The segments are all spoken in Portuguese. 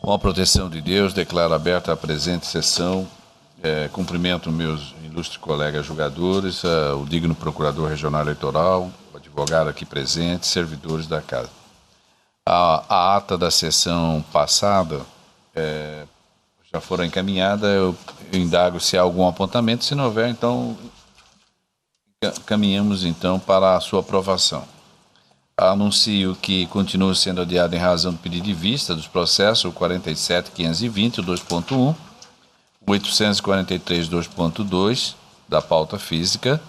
Com a proteção de Deus, declaro aberta a presente sessão. Cumprimento meus ilustres colegas julgadores, o digno procurador regional eleitoral, o advogado aqui presente, servidores da casa. A ata da sessão passada já foram encaminhada, eu indago se há algum apontamento, se não houver, então caminhamos então para a sua aprovação. Anuncio que continua sendo adiado em razão do pedido de vista dos processos, o 47.520, o 2.1, o 843, 2.2, da pauta física,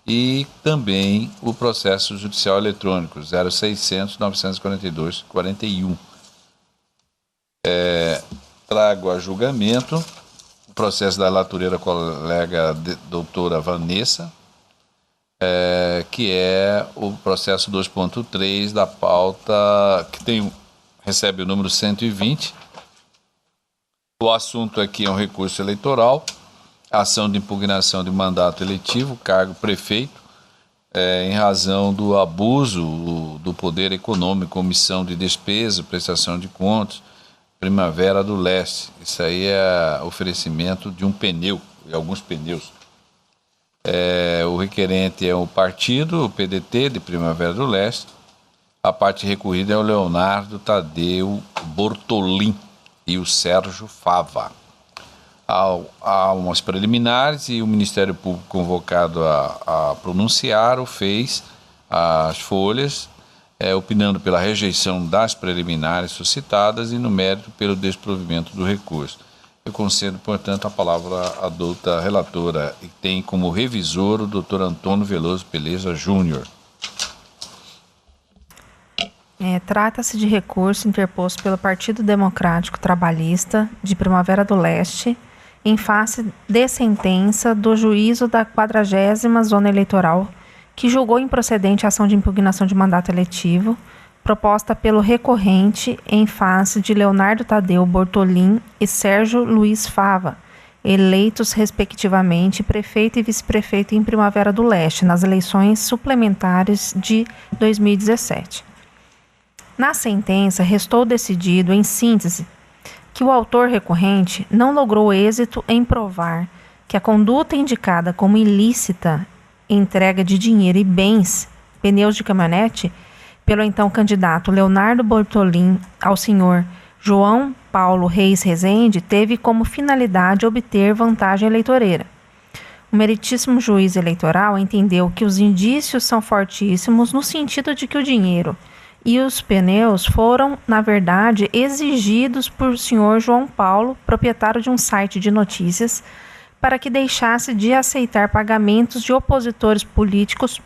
e também o processo judicial eletrônico, 0600, 942, 41. Trago a julgamento o processo da relatoria colega doutora Vanessa, que é o processo 2.3 da pauta, que recebe o número 120. O assunto aqui é um recurso eleitoral, ação de impugnação de mandato eletivo, cargo prefeito, em razão do abuso do poder econômico, omissão de despesa, prestação de contas, Primavera do Leste. Isso aí é oferecimento de um pneu, e alguns pneus. O requerente é o partido, o PDT de Primavera do Leste. A parte recorrida é o Leonardo Tadeu Bortolin e o Sérgio Fava. Há umas preliminares e o Ministério Público convocado a pronunciar fez as folhas, opinando pela rejeição das preliminares suscitadas e no mérito pelo desprovimento do recurso. Eu concedo, portanto, a palavra à doutora relatora, e tem como revisor o doutor Antônio Veloso Peleza Júnior. Trata-se de recurso interposto pelo Partido Democrático Trabalhista de Primavera do Leste, em face de sentença do juízo da 40ª Zona Eleitoral, que julgou improcedente a ação de impugnação de mandato eletivo, proposta pelo recorrente em face de Leonardo Tadeu Bortolin e Sérgio Luiz Fava, eleitos respectivamente prefeito e vice-prefeito em Primavera do Leste, nas eleições suplementares de 2017. Na sentença, restou decidido, em síntese, que o autor recorrente não logrou êxito em provar que a conduta indicada como ilícita, entrega de dinheiro e bens, pneus de caminhonete, pelo então candidato Leonardo Bortolin ao senhor João Paulo Reis Rezende, teve como finalidade obter vantagem eleitoreira. O meritíssimo juiz eleitoral entendeu que os indícios são fortíssimos no sentido de que o dinheiro e os pneus foram, na verdade, exigidos por senhor João Paulo, proprietário de um site de notícias, para que deixasse de aceitar pagamentos de opositores políticos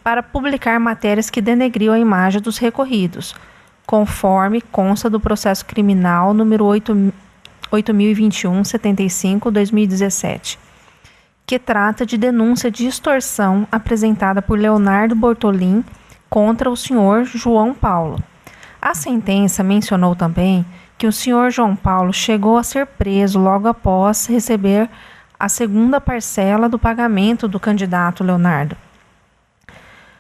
para publicar matérias que denegriam a imagem dos recorridos, conforme consta do processo criminal número 8021-75-2017, que trata de denúncia de extorsão apresentada por Leonardo Bortolin contra o senhor João Paulo. A sentença mencionou também que o senhor João Paulo chegou a ser preso logo após receber a segunda parcela do pagamento do candidato Leonardo.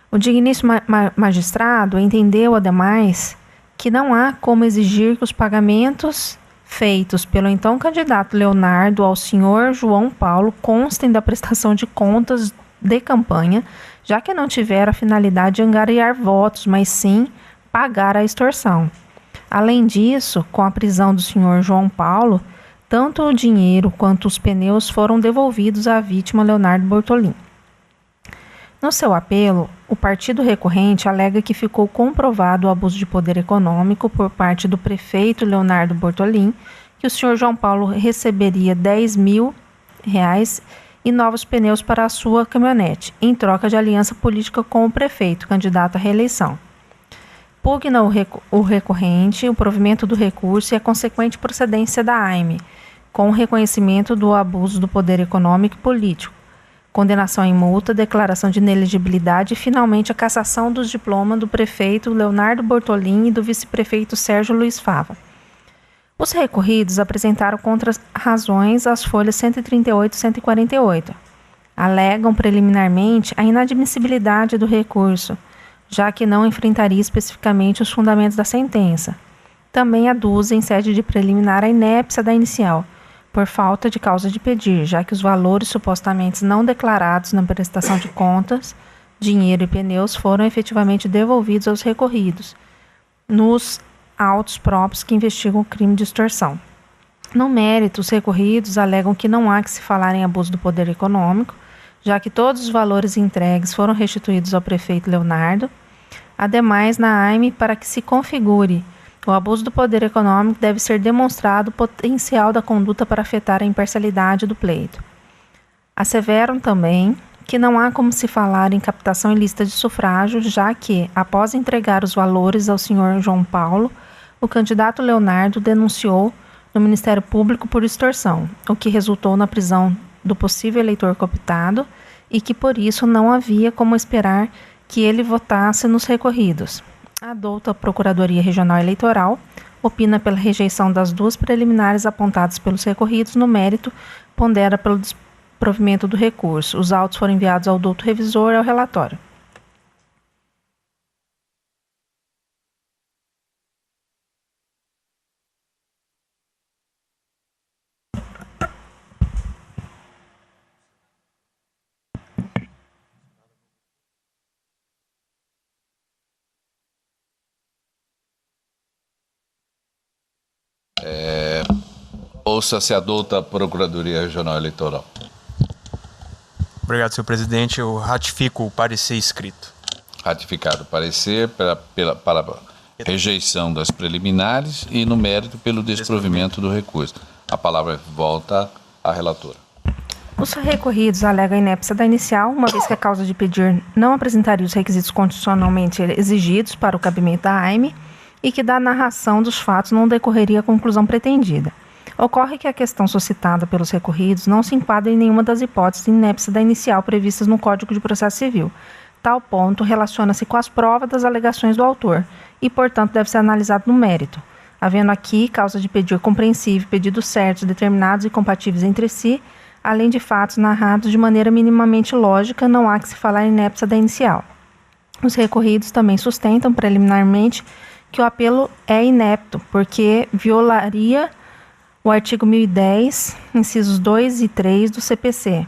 O digníssimo magistrado entendeu, ademais, que não há como exigir que os pagamentos feitos pelo então candidato Leonardo ao senhor João Paulo constem da prestação de contas de campanha, já que não tiveram a finalidade de angariar votos, mas sim pagar a extorsão. Além disso, com a prisão do senhor João Paulo, tanto o dinheiro quanto os pneus foram devolvidos à vítima Leonardo Bortolin. No seu apelo, o partido recorrente alega que ficou comprovado o abuso de poder econômico por parte do prefeito Leonardo Bortolin, que o senhor João Paulo receberia R$10.000 e novos pneus para a sua caminhonete, em troca de aliança política com o prefeito, candidato à reeleição. Pugna o recorrente, o provimento do recurso e a consequente procedência da AIME, com o reconhecimento do abuso do poder econômico e político, condenação em multa, declaração de inelegibilidade e, finalmente, a cassação dos diplomas do prefeito Leonardo Bortolin e do vice-prefeito Sérgio Luiz Fava. Os recorridos apresentaram contra-razões às folhas 138 e 148. Alegam preliminarmente a inadmissibilidade do recurso, já que não enfrentaria especificamente os fundamentos da sentença. também aduza em sede de preliminar a inépcia da inicial, por falta de causa de pedir, já que os valores supostamente não declarados na prestação de contas, dinheiro e pneus, foram efetivamente devolvidos aos recorridos, nos autos próprios que investigam o crime de extorsão. No mérito, os recorridos alegam que não há que se falar em abuso do poder econômico, já que todos os valores entregues foram restituídos ao prefeito Leonardo. Ademais, na AIME, para que se configure o abuso do poder econômico, deve ser demonstrado o potencial da conduta para afetar a imparcialidade do pleito. Asseveram também que não há como se falar em captação ilícita de sufrágio, já que, após entregar os valores ao senhor João Paulo, o candidato Leonardo denunciou no Ministério Público por extorsão, o que resultou na prisão do possível eleitor cooptado e que, por isso, não havia como esperar que ele votasse nos recorridos. A douta Procuradoria Regional Eleitoral opina pela rejeição das duas preliminares apontadas pelos recorridos. No mérito, pondera pelo desprovimento do recurso. Os autos foram enviados ao douto revisor e ao relatório. Ouça-se a douta Procuradoria Regional Eleitoral. Obrigado, senhor presidente. Eu ratifico o parecer escrito. Ratificado o parecer para rejeição das preliminares e, no mérito, pelo desprovimento do recurso. A palavra volta à relatora. Os recorridos alegam a inépcia da inicial, uma vez que a causa de pedir não apresentaria os requisitos constitucionalmente exigidos para o cabimento da AIME e que da narração dos fatos não decorreria a conclusão pretendida. Ocorre que a questão suscitada pelos recorridos não se enquadra em nenhuma das hipóteses de inépcia da inicial previstas no Código de Processo Civil. Tal ponto relaciona-se com as provas das alegações do autor e, portanto, deve ser analisado no mérito, havendo aqui causa de pedir compreensível, pedidos certos, determinados e compatíveis entre si, além de fatos narrados de maneira minimamente lógica, não há que se falar em inépcia da inicial. Os recorridos também sustentam preliminarmente que o apelo é inepto, porque violaria o artigo 1010, incisos 2 e 3 do CPC,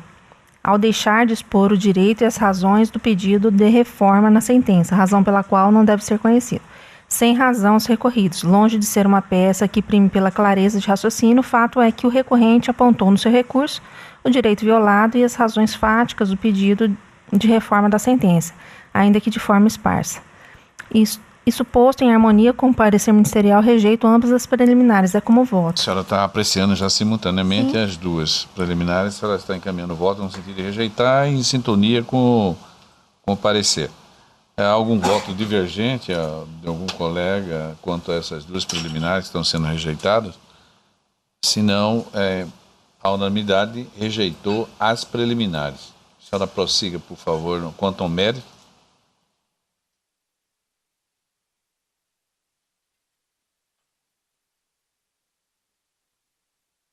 ao deixar de expor o direito e as razões do pedido de reforma na sentença, razão pela qual não deve ser conhecido. Sem razão, os recorridos, longe de ser uma peça que prime pela clareza de raciocínio, o fato é que o recorrente apontou no seu recurso o direito violado e as razões fáticas do pedido de reforma da sentença, ainda que de forma esparsa. Isso posto em harmonia com o parecer ministerial, rejeito ambas as preliminares. É como voto. A senhora está apreciando já simultaneamente as duas preliminares, a senhora está encaminhando o voto no sentido de rejeitar em sintonia com o parecer. Há algum voto divergente de algum colega quanto a essas duas preliminares que estão sendo rejeitadas? Se não, a unanimidade rejeitou as preliminares. A senhora prossiga, por favor, quanto ao mérito.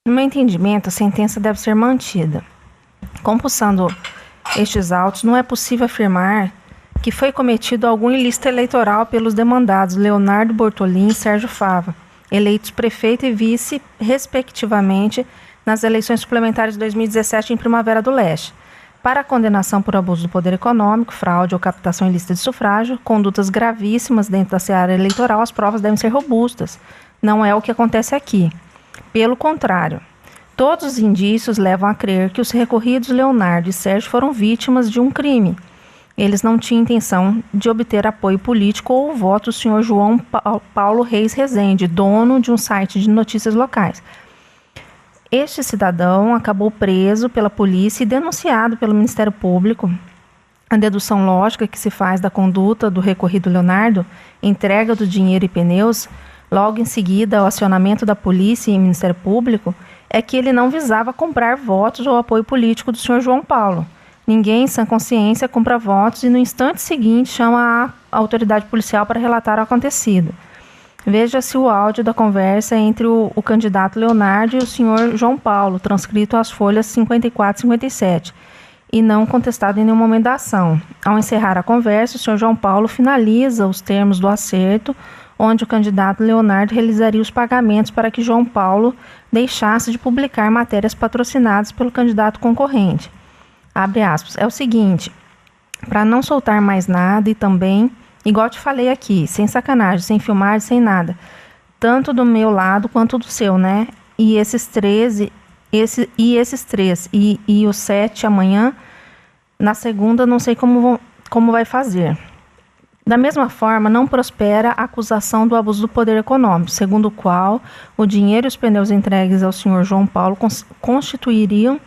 No meu entendimento, a sentença deve ser mantida. Compulsando estes autos, não é possível afirmar que foi cometido algum ilícito eleitoral pelos demandados Leonardo Bortolin e Sérgio Fava, eleitos prefeito e vice, respectivamente, nas eleições suplementares de 2017 em Primavera do Leste. Para a condenação por abuso do poder econômico, fraude ou captação ilícita de sufrágio, condutas gravíssimas dentro da seara eleitoral, as provas devem ser robustas. Não é o que acontece aqui. Pelo contrário, todos os indícios levam a crer que os recorridos Leonardo e Sérgio foram vítimas de um crime. Eles não tinham intenção de obter apoio político ou o voto do senhor João Paulo Reis Rezende, dono de um site de notícias locais. Este cidadão acabou preso pela polícia e denunciado pelo Ministério Público. A dedução lógica que se faz da conduta do recorrido Leonardo, entrega do dinheiro e pneus, logo em seguida ao acionamento da polícia e Ministério Público, é que ele não visava comprar votos ou apoio político do senhor João Paulo. Ninguém, em sã consciência, compra votos e no instante seguinte chama a autoridade policial para relatar o acontecido. Veja-se o áudio da conversa entre o candidato Leonardo e o senhor João Paulo, transcrito às folhas 54 e 57, e não contestado em nenhum momento da ação. Ao encerrar a conversa, o senhor João Paulo finaliza os termos do acerto, onde o candidato Leonardo realizaria os pagamentos para que João Paulo deixasse de publicar matérias patrocinadas pelo candidato concorrente. Abre aspas. É o seguinte, para não soltar mais nada e também, igual te falei aqui, sem sacanagem, sem filmagem, sem nada, tanto do meu lado quanto do seu, né? E esses 13, e os 7 amanhã, na segunda não sei como vai fazer. Da mesma forma, não prospera a acusação do abuso do poder econômico, segundo o qual o dinheiro e os pneus entregues ao senhor João Paulo constituiriam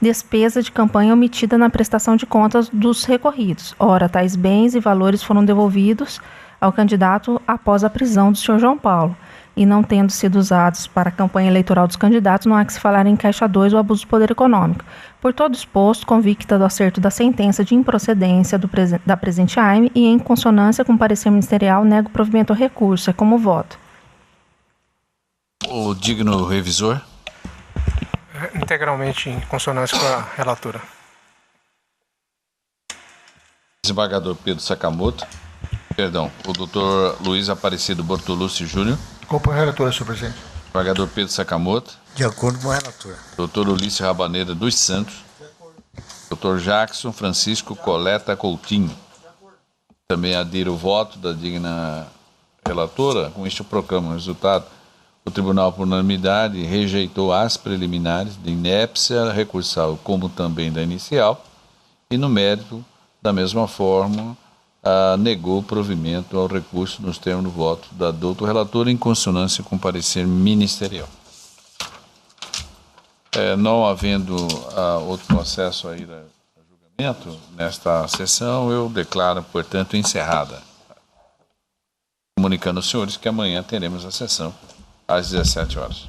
despesa de campanha omitida na prestação de contas dos recorridos. Ora, tais bens e valores foram devolvidos ao candidato após a prisão do senhor João Paulo, e não tendo sido usados para a campanha eleitoral dos candidatos, não há que se falar em caixa 2 o abuso do poder econômico. Por todo exposto, convicta do acerto da sentença de improcedência da presente AIME e em consonância com o parecer ministerial, nego provimento ao recurso. É como voto. O digno revisor. Integralmente em consonância com a relatora. Desembargador Pedro Sakamoto. Perdão, o doutor Luiz Aparecido Bortolucci Júnior. Acompanho a relatora, senhor presidente. Desembargador Pedro Sakamoto. De acordo com a relatora. Doutor Ulisses Rabaneira dos Santos. Doutor Jackson Francisco Coleta Coutinho. Também adiro o voto da digna relatora. Com isto eu proclamo o resultado. O tribunal, por unanimidade, rejeitou as preliminares de inépcia recursal, como também da inicial, e no mérito, da mesma forma, negou provimento ao recurso nos termos do voto da doutor relatora em consonância com o parecer ministerial. Não havendo outro processo a ir a julgamento nesta sessão, eu declaro, portanto, encerrada. Comunicando aos senhores que amanhã teremos a sessão às 17 horas.